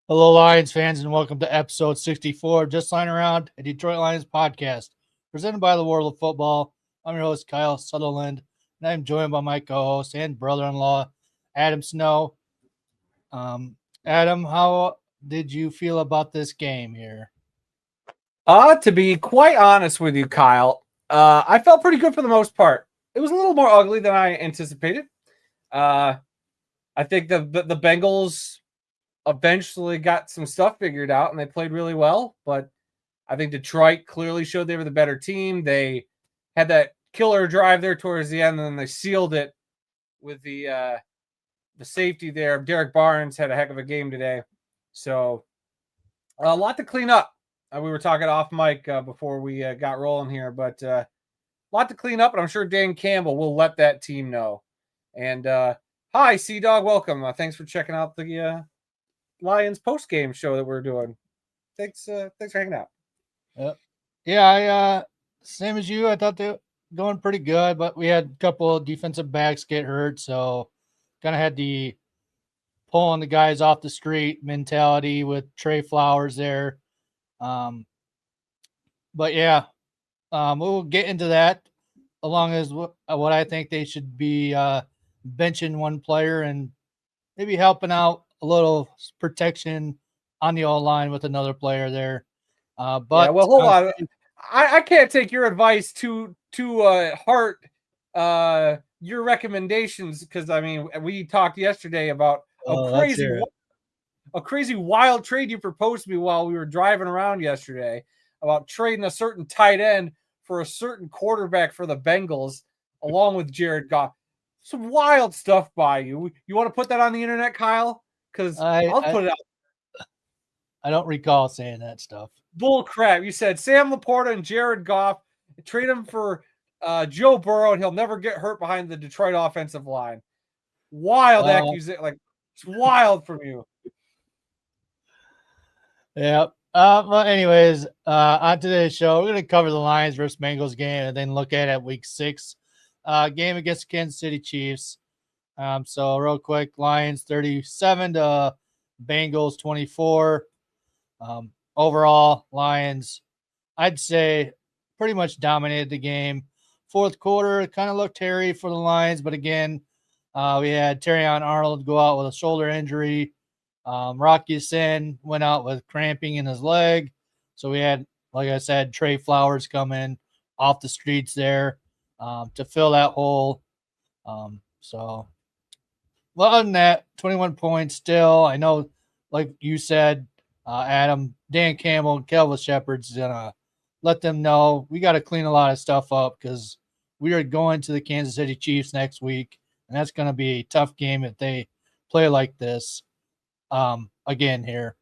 Hello, Lions fans, and welcome to episode 64 of Just Lying Around, a Detroit Lions podcast presented by the World of Football. I'm your host, Kyle Sutherland, and I'm joined by my co host and brother in law, Adam Snow. Um, Adam, how did you feel about this game here? To be quite honest with you, Kyle, I felt pretty good for the most part. It was a little more ugly than I anticipated. Uh, I think the Bengals eventually got some stuff figured out and they played really well. But I think Detroit clearly showed they were the better team. They had that killer drive there towards the end, and then they sealed it with the safety there. Derek Barnes had a heck of a game today, so a lot to clean up. We were talking off mic before we got rolling here, but a lot to clean up, and I'm sure Dan Campbell will let that team know. And hi, Sea Dog, welcome. Thanks for checking out the Lions post game show that we're doing. Thanks for hanging out. Yep. Yeah, I same as you. I thought they were going pretty good, but we had a couple of defensive backs get hurt, so kind of had the pulling the guys off the street mentality with Trey Flowers there. Um, but yeah, we'll get into that along as what I think they should be benching one player and maybe helping out a little protection on the O line with another player there. Yeah, But well, hold on. I can't take your advice to heart. Your recommendations, because I mean, we talked yesterday about let's hear it. a crazy wild trade you proposed to me while we were driving around yesterday about trading a certain tight end for a certain quarterback for the Bengals, along with Jared Goff. Some wild stuff by you. You want to put that on the internet, Kyle? Because I'll put it out. I don't recall saying that stuff. Bull crap. You said Sam Laporta and Jared Goff, trade him for Joe Burrow, and he'll never get hurt behind the Detroit offensive line. Wild accusation. Like, it's wild from you. Yeah. Well, anyways, on today's show, we're going to cover the Lions versus Bengals game and then look at week 6 game against the Kansas City Chiefs. So real quick, Lions 37 to Bengals 24. Overall, Lions, I'd say, pretty much dominated the game. Fourth quarter, kind of looked hairy for the Lions, but again, we had Terrion Arnold go out with a shoulder injury. Rocky Sin went out with cramping in his leg. So we had, like I said, Trey Flowers come in off the streets there to fill that hole. So, well, other than that, 21 points still. I know, like you said, Adam, Dan Campbell, and Kelvin Shepard's going to let them know we got to clean a lot of stuff up because we are going to the Kansas City Chiefs next week, and that's going to be a tough game if they play like this again here.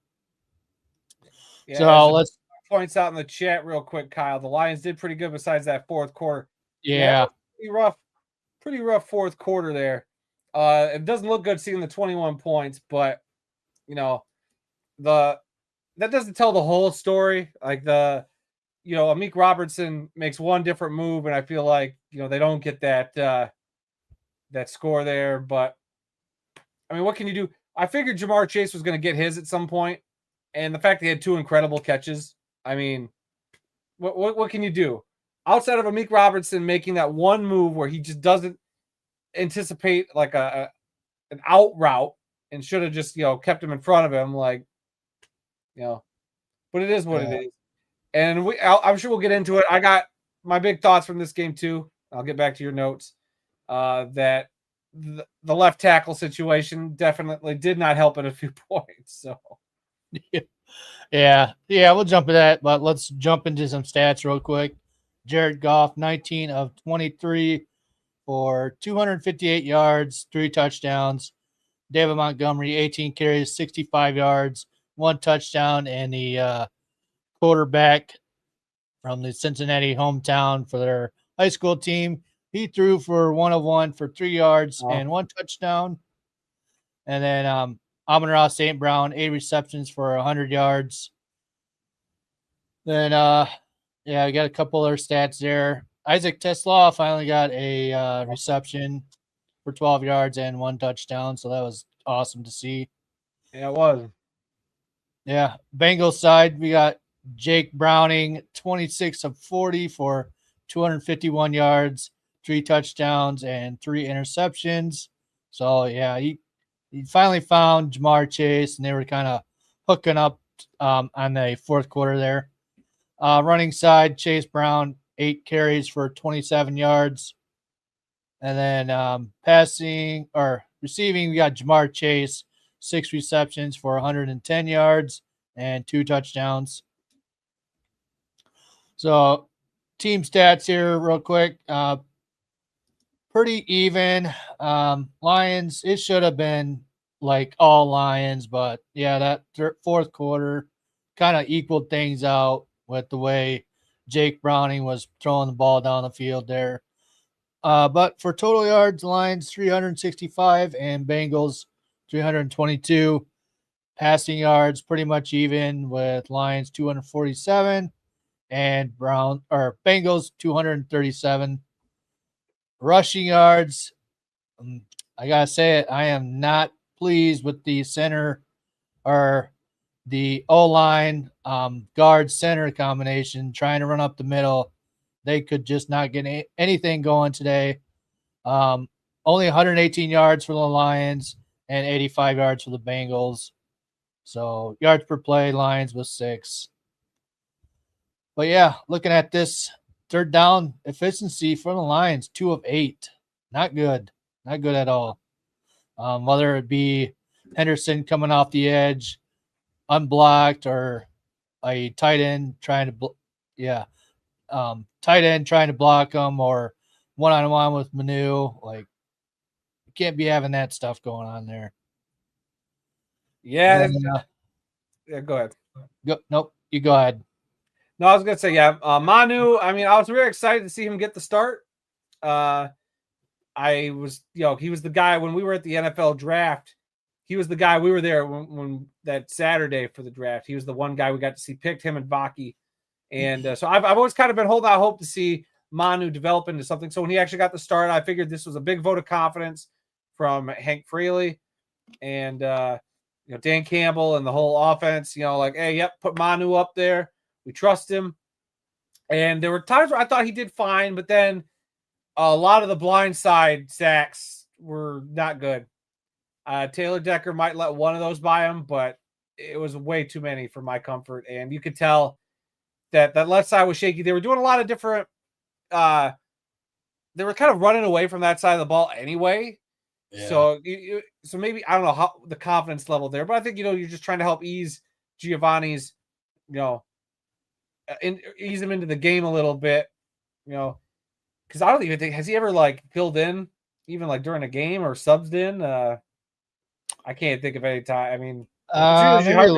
Yeah, so let's points out in the chat real quick, Kyle. The Lions did pretty good besides that fourth quarter. Yeah, pretty rough fourth quarter there. It doesn't look good seeing the 21 points, but you know, that doesn't tell the whole story. Like Amik Robertson makes one different move, and I feel like they don't get that score there. But I mean, what can you do? I figured Jamar Chase was going to get his at some point, and the fact that he had 2 incredible catches. I mean, what can you do outside of Amik Robertson making that one move where he just doesn't anticipate like an out route and should have just kept him in front of him, like but it is what it is. And I'm sure we'll get into it. I got my big thoughts from this game too. I'll get back to your notes. That the left tackle situation definitely did not help at a few points. So, yeah, we'll jump to that, but let's jump into some stats real quick. Jared Goff, 19 of 23 for 258 yards, 3 touchdowns. David Montgomery, 18 carries, 65 yards, 1 touchdown, and the quarterback from the Cincinnati hometown for their high school team, he threw for 1 of 1 for 3 yards and 1 touchdown. And then Amon-Ra St. Brown, 8 receptions for 100 yards. Then, we got a couple other stats there. Isaac Teslaw finally got a reception for 12 yards and 1 touchdown, so that was awesome to see. Yeah, it was. Yeah. Bengals side, we got Jake Browning, 26 of 40 for 251 yards, 3 touchdowns, and 3 interceptions. So, yeah, he finally found Jamar Chase, and they were kind of hooking up on the fourth quarter there. Running side, Chase Brown, 8 carries for 27 yards. And then passing or receiving, we got Jamar Chase, 6 receptions for 110 yards and 2 touchdowns. So, team stats here, real quick. Pretty even. Lions, it should have been like all Lions, but yeah, that fourth quarter kind of equaled things out with the way Jake Browning was throwing the ball down the field there. But for total yards, Lions 365 and Bengals 322. Passing yards pretty much even with Lions 247 and Bengals 237. Rushing yards, I gotta say it, I am not pleased with the center or the O line guard center combination trying to run up the middle. They could just not get anything going today. Only 118 yards for the Lions and 85 yards for the Bengals. So yards per play, Lions with 6. But yeah, looking at this third down efficiency for the Lions, 2 of 8. Not good. Not good at all. Whether it be Henderson coming off the edge, unblocked, or a tight end trying to, tight end trying to block them, or one-on-one with Manu. Like, you can't be having that stuff going on there. Yeah. Then, Yeah, go ahead. Nope, you go ahead. No, I was gonna say, yeah, Manu. I mean, I was really excited to see him get the start. I was, he was the guy when we were at the NFL draft. He was the guy we were there when that Saturday for the draft. He was the one guy we got to see picked, him and Baki. And so I've always kind of been holding out hope to see Manu develop into something. So when he actually got the start, I figured this was a big vote of confidence from Hank Freely and Dan Campbell and the whole offense. Like, hey, yep, put Manu up there. We trust him. And there were times where I thought he did fine, but then a lot of the blind side sacks were not good. Taylor Decker might let one of those by him, but it was way too many for my comfort. And you could tell that left side was shaky. They were doing a lot of different they were kind of running away from that side of the ball anyway. Yeah. So maybe, I don't know how the confidence level there, but I think, you're just trying to help ease Giovanni's, ease him into the game a little bit, because I don't even think, has he ever filled in even during a game or subbed in? I can't think of any time. I mean, maybe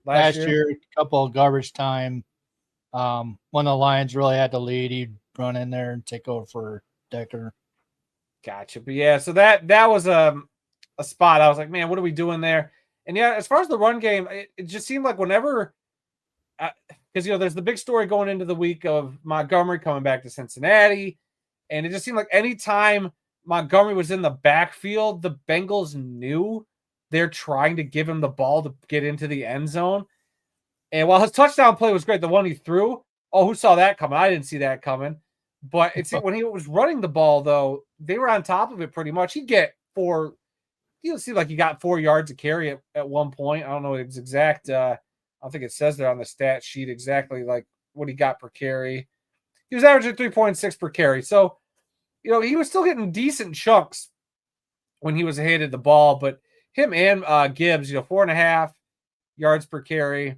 last year, a couple of garbage time. When the Lions really had to lead, he'd run in there and take over for Decker. Gotcha. But yeah, so that was a spot I was like, man, what are we doing there? And yeah, as far as the run game, it just seemed like whenever, because there's the big story going into the week of Montgomery coming back to Cincinnati, and it just seemed like anytime Montgomery was in the backfield, the Bengals knew they're trying to give him the ball to get into the end zone. And while his touchdown play was great, the one he threw, who saw that coming? I didn't see that coming. But when he was running the ball, though, they were on top of it pretty much. He'd get 4. It seemed like he got 4 yards to carry at one point. I don't know his exact. I don't think it says there on the stat sheet exactly what he got per carry. He was averaging 3.6 per carry. So, he was still getting decent chunks when he was handed the ball. But him and Gibbs, 4.5 yards per carry.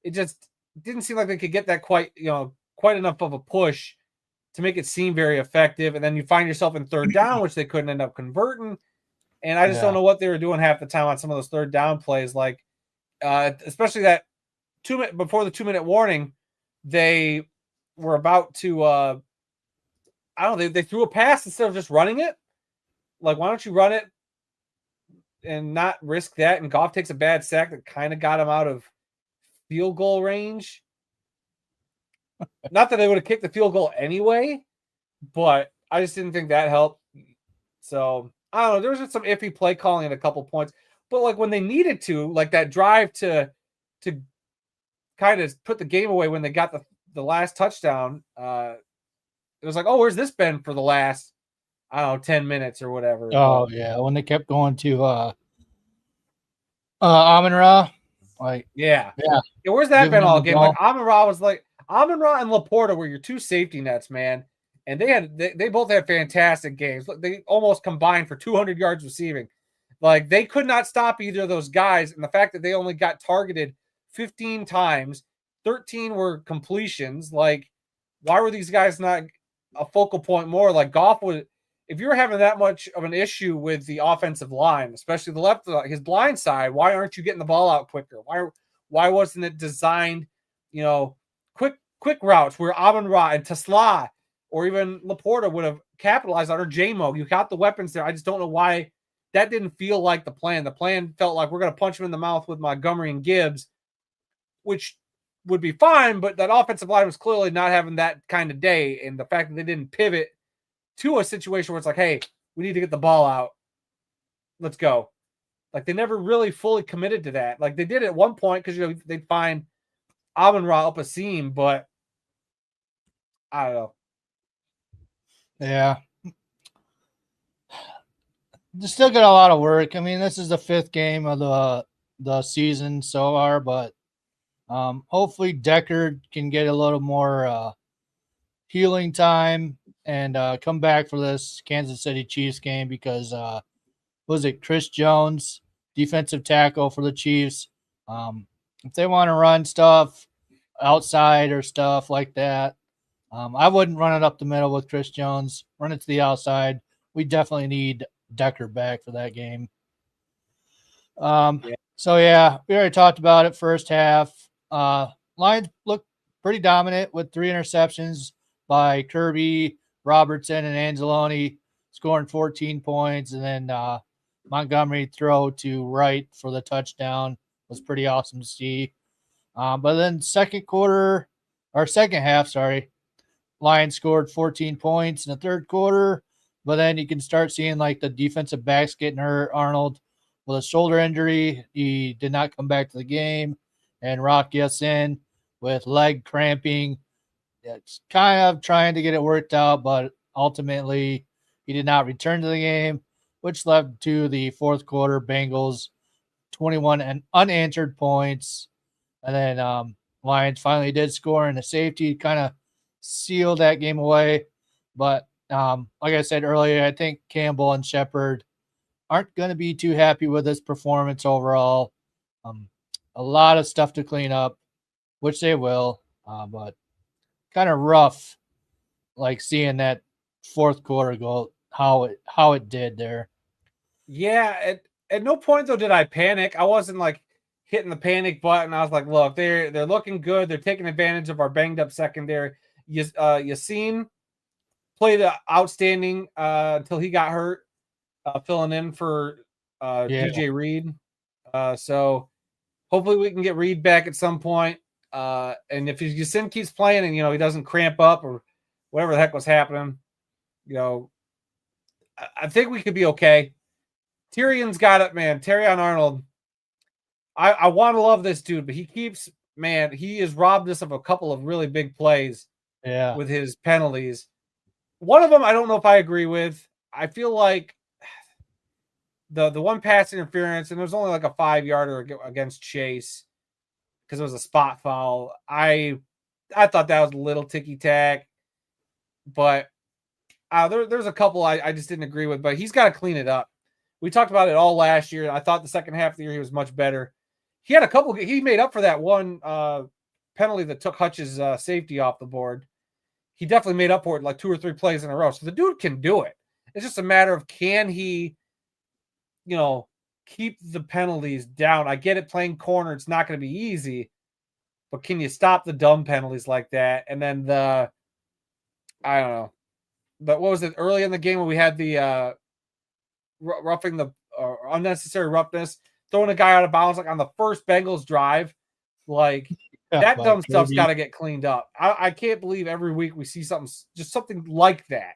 It just didn't seem like they could get that quite enough of a push to make it seem very effective. And then you find yourself in third down, which they couldn't end up converting. And I just don't know what they were doing half the time on some of those third down plays. Especially that 2 minute before the 2-minute warning, they were about to, they threw a pass instead of just running it. Why don't you run it and not risk that? And Goff takes a bad sack that kind of got him out of field goal range. Not that they would have kicked the field goal anyway, but I just didn't think that helped. So I don't know. There was just some iffy play calling at a couple points, But like when they needed to, like that drive to kind of put the game away when they got the last touchdown, it was like, oh, where's this been for the last, I don't know, 10 minutes or whatever. Oh yeah, when they kept going to Amon-Ra, like yeah. yeah, Where's that giving been them all the game? Like ball. Amon-Ra was like Amon-Ra and Laporta were your two safety nets, man. And they both had fantastic games. They almost combined for 200 yards receiving. Like they could not stop either of those guys. And the fact that they only got targeted 15 times, 13 were completions. Like, why were these guys not a focal point more? Like Goff would, if you're having that much of an issue with the offensive line, especially the left, his blind side, why aren't you getting the ball out quicker? Why wasn't it designed, quick routes where Amon-Ra and Tesla or even Laporta would have capitalized on, or J-Mo? You got the weapons there. I just don't know why that didn't feel like the plan. The plan felt like we're going to punch him in the mouth with Montgomery and Gibbs, which would be fine, but that offensive line was clearly not having that kind of day. And the fact that they didn't pivot to a situation where it's like, hey, we need to get the ball out. Let's go. Like they never really fully committed to that. Like they did at one point because they'd find Amon-Ra up a seam, but I don't know. Yeah, they still got a lot of work. I mean, this is the 5th game of the season so far, but hopefully Deckard can get a little more healing time and come back for this Kansas City Chiefs game because was it Chris Jones, defensive tackle for the Chiefs? If they want to run stuff outside or stuff like that, I wouldn't run it up the middle with Chris Jones. Run it to the outside. We definitely need Decker back for that game. So yeah, we already talked about it first half. Lions looked pretty dominant with 3 interceptions by Kirby, Robertson, and Anzalone, scoring 14 points, and then Montgomery throw to Wright for the touchdown was pretty awesome to see. But then second half, Lions scored 14 points in the third quarter, but then you can start seeing like the defensive backs getting hurt. Arnold with a shoulder injury, he did not come back to the game, and Rock Ya-Sin with leg cramping. It's kind of trying to get it worked out, but ultimately he did not return to the game, which led to the fourth quarter Bengals 21 and unanswered points. And then Lions finally did score in a safety, kind of sealed that game away. But like I said earlier, I think Campbell and Shepard aren't going to be too happy with this performance overall. A lot of stuff to clean up, which they will, but kind of rough, like seeing that fourth quarter go how it did there. Yeah, at no point though did I panic. I wasn't like hitting the panic button. I was like, look, they're looking good. They're taking advantage of our banged up secondary. Ya-Sin played outstanding until he got hurt, filling in for DJ Reed. So hopefully we can get Reed back at some point. And if Ya-Sin keeps playing and he doesn't cramp up or whatever the heck was happening, I think we could be okay. Tyrion's got it, man. Terrion Arnold. I want to love this dude, but he has robbed us of a couple of really big plays with his penalties. One of them, I don't know if I agree with. I feel like the one pass interference, and there's only like a 5-yarder against Chase because it was a spot foul. I thought that was a little ticky-tack, but there's a couple I just didn't agree with, but he's got to clean it up. We talked about it all last year. I thought the second half of the year he was much better. He had he made up for that one penalty that took Hutch's safety off the board. He definitely made up for it like 2 or 3 plays in a row. So the dude can do it. It's just a matter of can he, keep the penalties down. I get it, playing corner, it's not going to be easy, but can you stop the dumb penalties like that? And then I don't know. But what was it early in the game when we had the roughing the unnecessary roughness, throwing a guy out of bounds like on the first Bengals drive? Like that dumb stuff's got to get cleaned up. I can't believe every week we see something like that.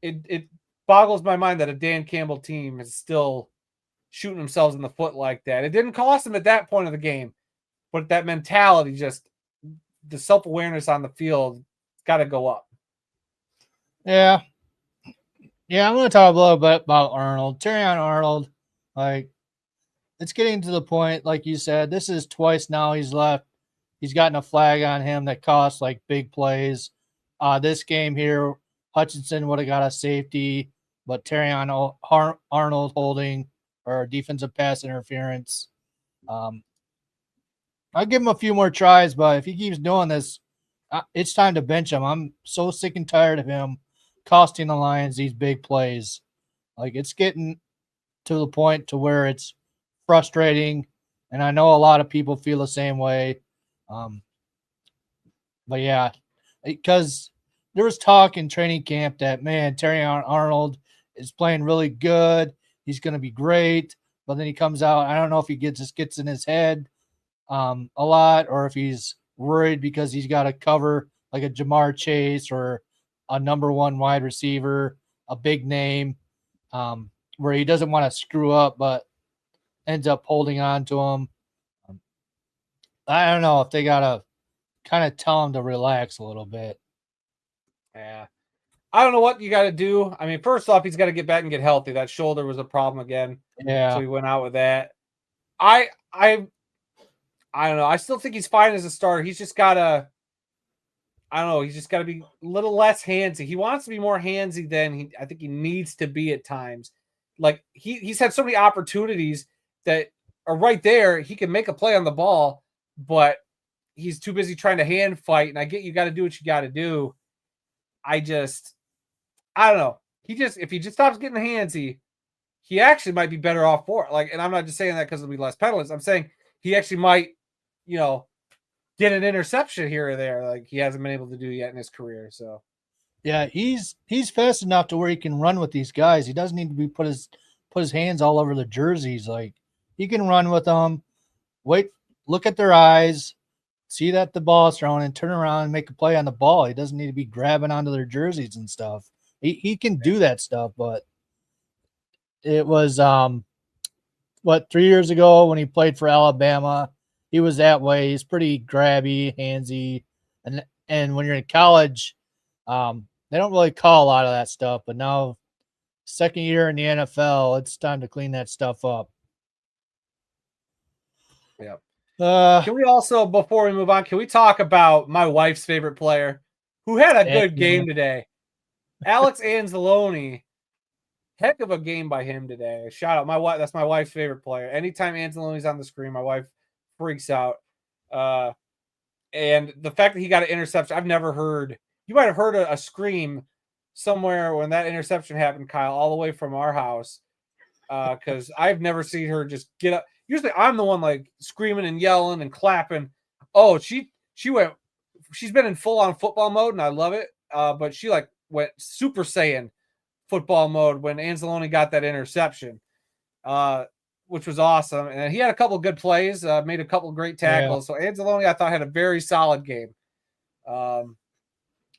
It boggles my mind that a Dan Campbell team is still shooting themselves in the foot like that. It didn't cost them at that point of the game, but that mentality, just the self-awareness on the field, got to go up. Yeah. Yeah, I'm going to talk a little bit about Arnold. Terrion Arnold, like, it's getting to the point, like you said, this is twice now he's left. He's gotten a flag on him that costs, like, big plays. This game here, Hutchinson would have got a safety, but Terrion Arnold holding or defensive pass interference. I'll give him a few more tries, but if he keeps doing this, it's time to bench him. I'm so sick and tired of him costing the Lions these big plays. Like, it's getting to the point to where it's frustrating, and I know a lot of people feel the same way. But yeah, because there was talk in training camp that, man, Terry Arnold is playing really good. He's going to be great. But then he comes out. I don't know if he gets in his head a lot, or if he's worried because he's got to cover like a Jamar Chase or a number one wide receiver, a big name, where he doesn't want to screw up, but ends up holding on to him. I don't know if they got to kind of tell him to relax a little bit. Yeah. I don't know what you got to do. I mean, first off, he's got to get back and get healthy. That shoulder was a problem again. Yeah. So he went out with that. I don't know. I still think he's fine as a starter. He's just got to, I don't know. He's just got to be a little less handsy. He wants to be more handsy than I think he needs to be at times. Like, he's had so many opportunities that are right there. He can make a play on the ball, but he's too busy trying to hand fight. And I get you got to do what you got to do. I don't know. If he just stops getting handsy, he actually might be better off for it. Like, and I'm not just saying that because there'll be less penalties. I'm saying he actually might, get an interception here or there, like he hasn't been able to do yet in his career. So, yeah, he's fast enough to where he can run with these guys. He doesn't need to be put his hands all over the jerseys. Like, he can run with them. Look at their eyes, see that the ball is thrown, and turn around and make a play on the ball. He doesn't need to be grabbing onto their jerseys and stuff. He can do that stuff, but it was 3 years ago when he played for Alabama, he was that way. He's pretty grabby, handsy, and when you're in college, they don't really call a lot of that stuff. But now, second year in the NFL, it's time to clean that stuff up. Yeah. Can we also, before we move on, can we talk about my wife's favorite player who had a good game today? Alex Anzalone. Heck of a game by him today. Shout out my wife. That's my wife's favorite player. Anytime Anzalone's on the screen, my wife freaks out. And the fact that he got an interception, I've never heard. You might have heard a scream somewhere when that interception happened, Kyle, all the way from our house. Because I've never seen her just get up. Usually I'm the one like screaming and yelling and clapping. Oh, she's been in full on football mode and I love it. But she like went Super Saiyan football mode when Anzalone got that interception, which was awesome. And he had a couple of good plays, made a couple of great tackles. Yeah. So Anzalone, I thought, had a very solid game.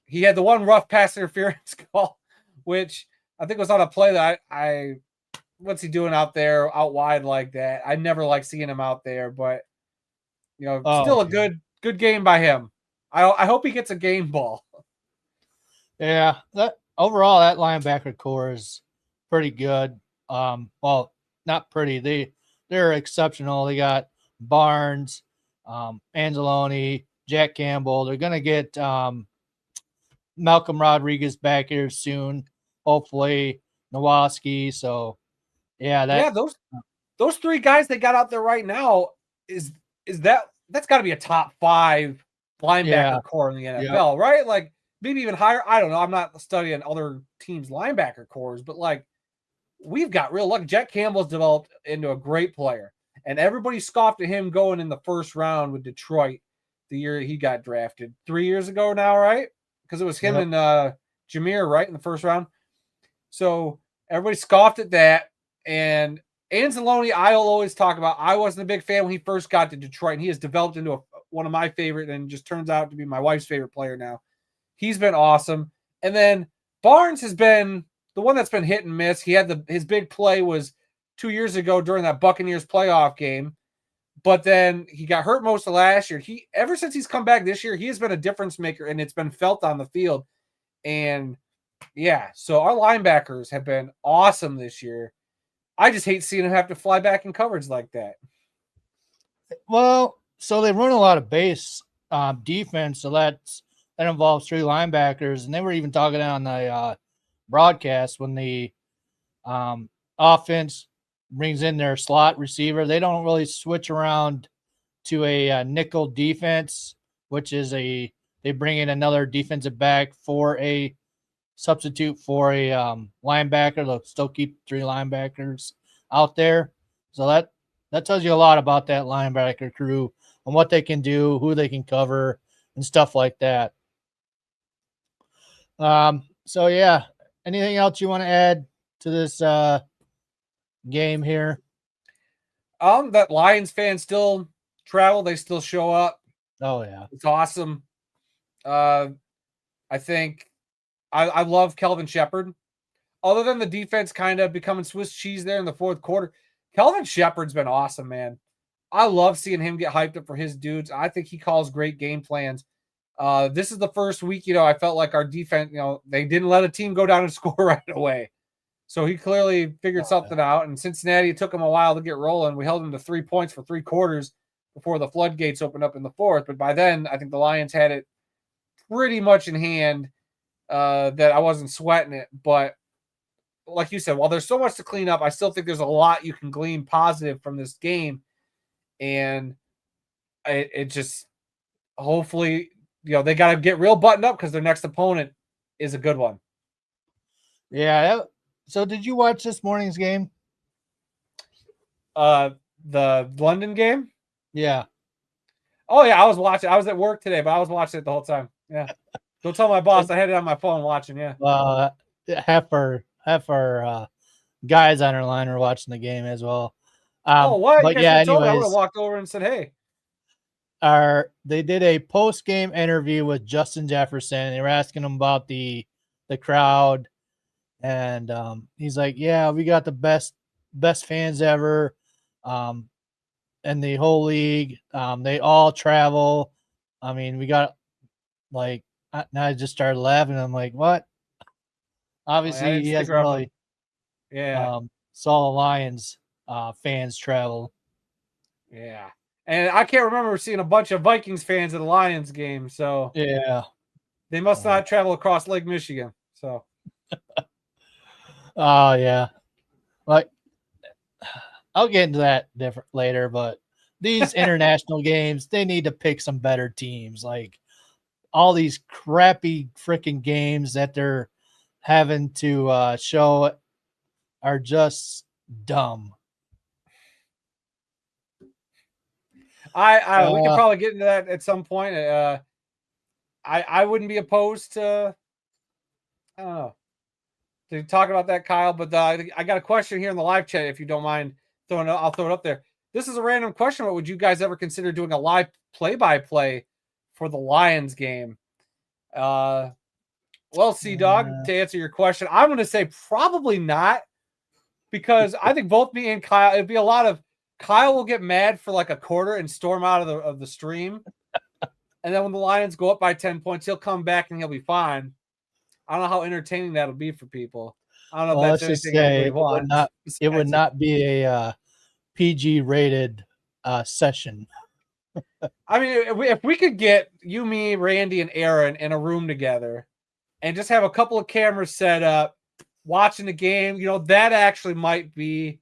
He had the one rough pass interference call, which I think was on a play that I what's he doing out there out wide like that? I never like seeing him out there, but still a good game by him. I hope he gets a game ball. Yeah, overall that linebacker core is pretty good. Well, not pretty. They're exceptional. They got Barnes, Anzalone, Jack Campbell. They're gonna get Malcolm Rodriguez back here soon, hopefully Nowoski. So those three guys they got out there right now that's got to be a top 5 linebacker core in the NFL, right? Like maybe even higher. I don't know. I'm not studying other teams' linebacker cores, but like we've got real luck. Jack Campbell's developed into a great player, and everybody scoffed at him going in the first round with Detroit the year he got drafted 3 years ago now, right? Because it was him and Jameer, right, in the first round. So everybody scoffed at that. And Anzalone, I'll always talk about. I wasn't a big fan when he first got to Detroit, and he has developed into one of my favorite and just turns out to be my wife's favorite player now. He's been awesome. And then Barnes has been the one that's been hit and miss. He had his big play was 2 years ago during that Buccaneers playoff game. But then he got hurt most of last year. Ever since he's come back this year, he has been a difference maker, and it's been felt on the field. And yeah, so our linebackers have been awesome this year. I just hate seeing him have to fly back in coverage like that. Well, so they run a lot of base defense, so that involves 3 linebackers, and they were even talking on the broadcast when the offense brings in their slot receiver. They don't really switch around to a nickel defense, which is they bring in another defensive back for a substitute for a linebacker. They'll still keep 3 linebackers out there. So that tells you a lot about that linebacker crew and what they can do, who they can cover, and stuff like that. So yeah, anything else you want to add to this game here? That Lions fans still travel, they still show up. Oh yeah, it's awesome. I think I love Kelvin Shepherd. Other than the defense kind of becoming Swiss cheese there in the fourth quarter, Kelvin Shepherd's been awesome, man. I love seeing him get hyped up for his dudes. I think he calls great game plans. This is the first week, I felt like our defense, they didn't let a team go down and score right away. So he clearly figured something out. And Cincinnati, it took him a while to get rolling. We held them to 3 points for 3 quarters before the floodgates opened up in the fourth. But by then, I think the Lions had it pretty much in hand that I wasn't sweating it. But like you said, while there's so much to clean up, I still think there's a lot you can glean positive from this game. And it just hopefully, they got to get real buttoned up because their next opponent is a good one. Yeah. So did you watch this morning's game? The London game? Yeah. Oh, yeah, I was watching. I was at work today, but I was watching it the whole time. Yeah. Don't tell my boss I had it on my phone watching, yeah. Half our guys on our line are watching the game as well. What? But you yeah, told me, I would anyways, have walked over and said, hey. They did a post-game interview with Justin Jefferson. They were asking him about the crowd. And he's like, yeah, we got the best fans ever in the whole league. They all travel. I mean, we got like, now I just started laughing. I'm like, what? Obviously, he hasn't really saw the Lions fans travel. Yeah. And I can't remember seeing a bunch of Vikings fans at the Lions game. So yeah, they must not travel across Lake Michigan. So. Oh yeah, like I'll get into that later. But these international games, they need to pick some better teams. Like all these crappy freaking games that they're having to show are just dumb. We could probably get into that at some point. I wouldn't be opposed to. I don't know. To talk about that, Kyle, but I got a question here in the live chat. If you don't mind I'll throw it up there. This is a random question, but would you guys ever consider doing a live play-by-play for the Lions game? Well, C-Dog, to answer your question, I'm going to say probably not, because I think both me and Kyle, it'd be a lot of Kyle will get mad for like a quarter and storm out of the stream, and then when the Lions go up by 10 points, he'll come back and he'll be fine. I don't know how entertaining that'll be for people. I don't know if that's anything anybody wants. It would not be a PG rated session. I mean, if we could get you, me, Randy, and Aaron in a room together and just have a couple of cameras set up, watching the game, that actually might be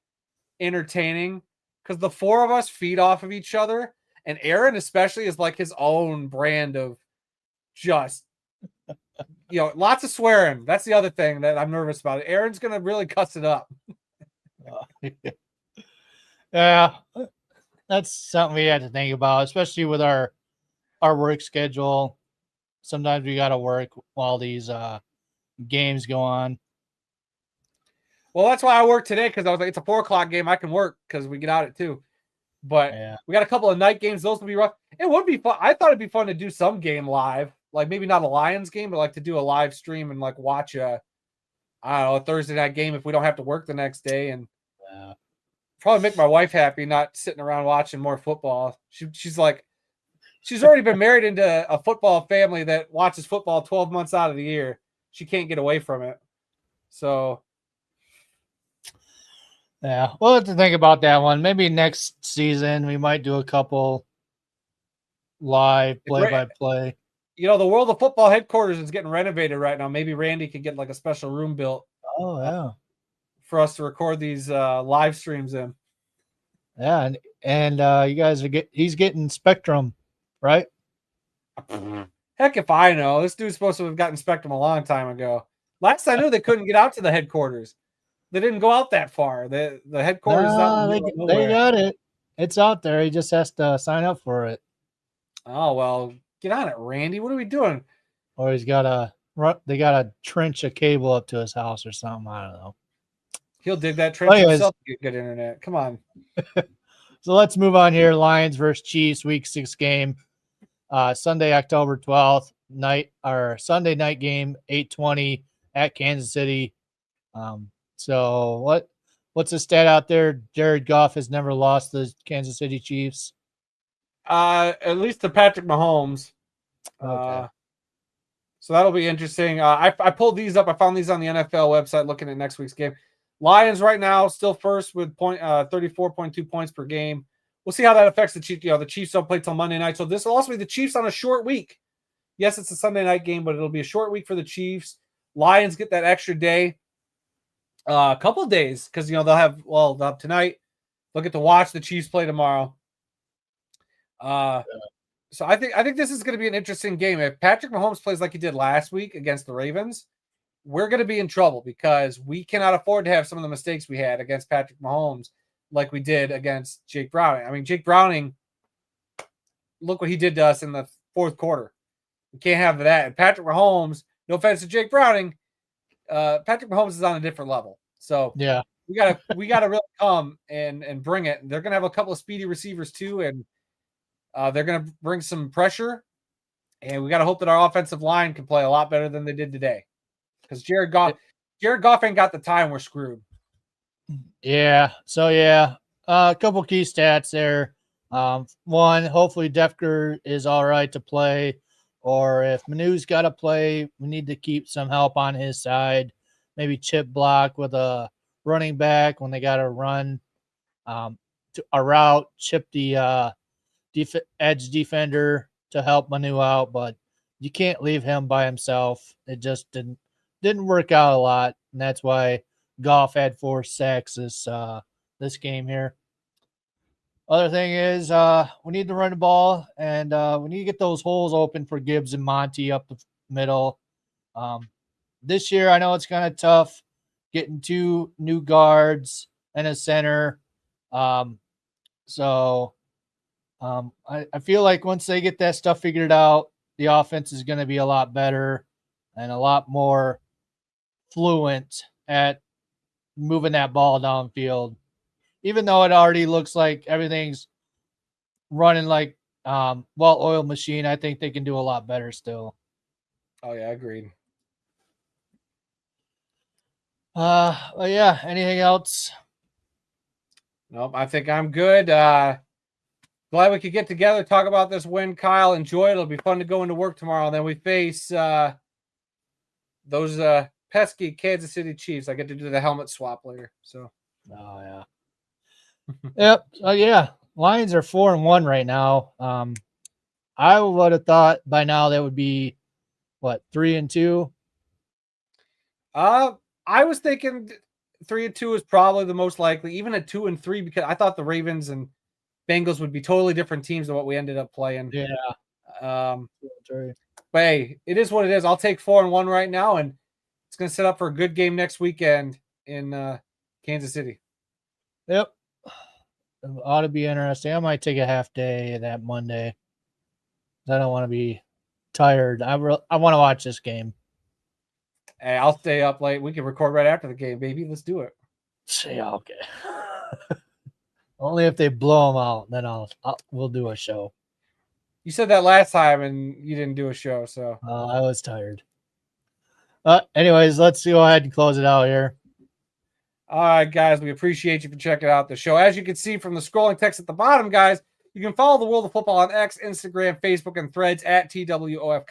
entertaining, because the 4 of us feed off of each other, and Aaron especially is like his own brand of just lots of swearing. That's the other thing that I'm nervous about. Aaron's going to really cuss it up. Yeah, that's something we had to think about, especially with our work schedule. Sometimes we got to work while these games go on. Well, that's why I work today, because I was like, it's a 4:00 game. I can work because we get out at 2. But we got a couple of night games. Those will be rough. It would be fun. I thought it'd be fun to do some game live, like maybe not a Lions game, but like to do a live stream and like watch a Thursday night game if we don't have to work the next day. And probably make my wife happy, not sitting around watching more football. She's like, she's already been married into a football family that watches football 12 months out of the year. She can't get away from it. So, Yeah, we'll have to think about that one. Maybe next season we might do a couple live play-by-play. You know, the World of Football headquarters is getting renovated right now. Maybe Randy could get like a special room built. Oh yeah, for us to record these live streams in. Yeah, and you guys he's getting Spectrum, right? Heck if I know. This dude's supposed to have gotten Spectrum a long time ago. Last I knew, they couldn't get out to the headquarters. They didn't go out that far. The headquarters they got it. It's out there. He just has to sign up for it. Oh well, get on it, Randy. What are we doing? Or they got to trench a cable up to his house or something. I don't know. He'll dig that trench himself to get good internet. Come on. So let's move on here. Lions versus Chiefs, Week 6 game. Sunday, October 12th Sunday night game, 8:20 at Kansas City. So what's the stat out there? Jared Goff has never lost the Kansas City Chiefs. At least to Patrick Mahomes. Okay. So that'll be interesting. I pulled these up. I found these on the NFL website looking at next week's game. Lions right now still first with 34.2 points per game. We'll see how that affects the Chiefs. You know, the Chiefs don't play till Monday night, so this will also be the Chiefs on a short week. Yes, it's a Sunday night game, but it'll be a short week for the Chiefs. Lions get that extra day, a couple of days, because they'll have tonight. They'll get to watch the Chiefs play tomorrow. So I think this is going to be an interesting game. If Patrick Mahomes plays like he did last week against the Ravens, we're going to be in trouble because we cannot afford to have some of the mistakes we had against Patrick Mahomes like we did against Jake Browning. I mean, Jake Browning, look what he did to us in the fourth quarter. We can't have that. And Patrick Mahomes, no offense to Jake Browning, Patrick Mahomes is on a different level. So yeah, we gotta really come and bring it. They're gonna have a couple of speedy receivers too, and they're gonna bring some pressure. And we gotta hope that our offensive line can play a lot better than they did today. Because Jared Goff ain't got the time. We're screwed. Yeah. So a couple key stats there. One, hopefully Defker is all right to play, or if Manu's got to play, we need to keep some help on his side. Maybe chip block with a running back when they got to run to a route, chip the edge defender to help Manu out, but you can't leave him by himself. It just didn't work out a lot, and that's why Goff had 4 sacks this game here. Other thing is we need to run the ball, and we need to get those holes open for Gibbs and Monty up the middle. This year, I know it's kind of tough getting 2 new guards and a center. I feel like once they get that stuff figured out, the offense is going to be a lot better and a lot more fluent at moving that ball downfield. Even though it already looks like everything's running like well-oiled machine, I think they can do a lot better still. Oh yeah, agreed. Anything else? Nope, I think I'm good. Glad we could get together, talk about this win, Kyle. Enjoy it. It'll be fun to go into work tomorrow. And then we face those pesky Kansas City Chiefs. I get to do the helmet swap later. So. Oh yeah. Yep. Lions are 4-1 right now. I would have thought by now they would be 3-2. I was thinking 3-2 is probably the most likely, even at 2-3, because I thought the Ravens and Bengals would be totally different teams than what we ended up playing. Yeah. But hey, it is what it is. I'll take 4-1 right now, and it's going to set up for a good game next weekend in Kansas City. Yep. It ought to be interesting. I might take a half day that Monday. I don't want to be tired. I want to watch this game. Hey, I'll stay up late. We can record right after the game, baby. Let's do it. Yeah, okay. Only if they blow them out, then we'll do a show. You said that last time, and you didn't do a show, so I was tired. Anyways, let's go ahead and close it out here. All right, guys, we appreciate you for checking out the show. As you can see from the scrolling text at the bottom, guys, you can follow the World of Football on X, Instagram, Facebook, and Threads at TWOF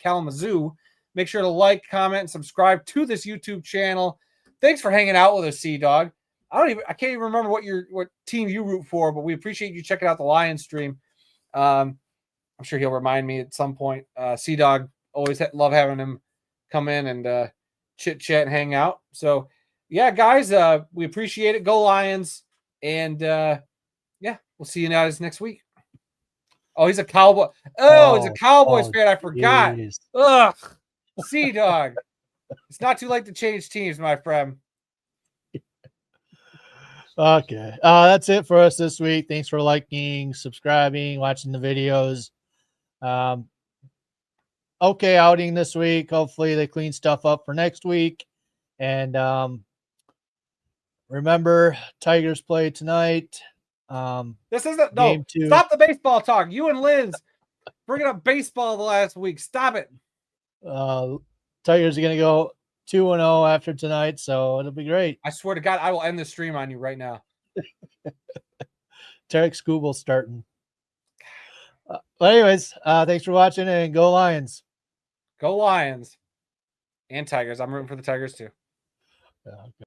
Kalamazoo. Make sure to like, comment, and subscribe to this YouTube channel. Thanks for hanging out with us, Sea-Dog. I can't even remember what team you root for, but we appreciate you checking out the Lions stream. I'm sure he'll remind me at some point. Sea-Dog, always love having him come in and chit chat and hang out. So, yeah, guys, we appreciate it. Go Lions. And yeah, we'll see you guys next week. Oh, he's a Cowboy. Oh, he's a Cowboys fan. I forgot. Geez. Ugh. Sea-Dog. It's not too late to change teams, my friend. Okay. That's it for us this week. Thanks for liking, subscribing, watching the videos. Okay outing this week. Hopefully they clean stuff up for next week. And remember, Tigers play tonight. This isn't no. Stop the baseball talk. You and Liz bringing up baseball the last week. Stop it. Tigers are gonna go 2-0 after tonight, so it'll be great. I swear to God, I will end the stream on you right now. Tarek Skubal starting. But anyways, thanks for watching, and go Lions. Go Lions and Tigers. I'm rooting for the Tigers too. Okay.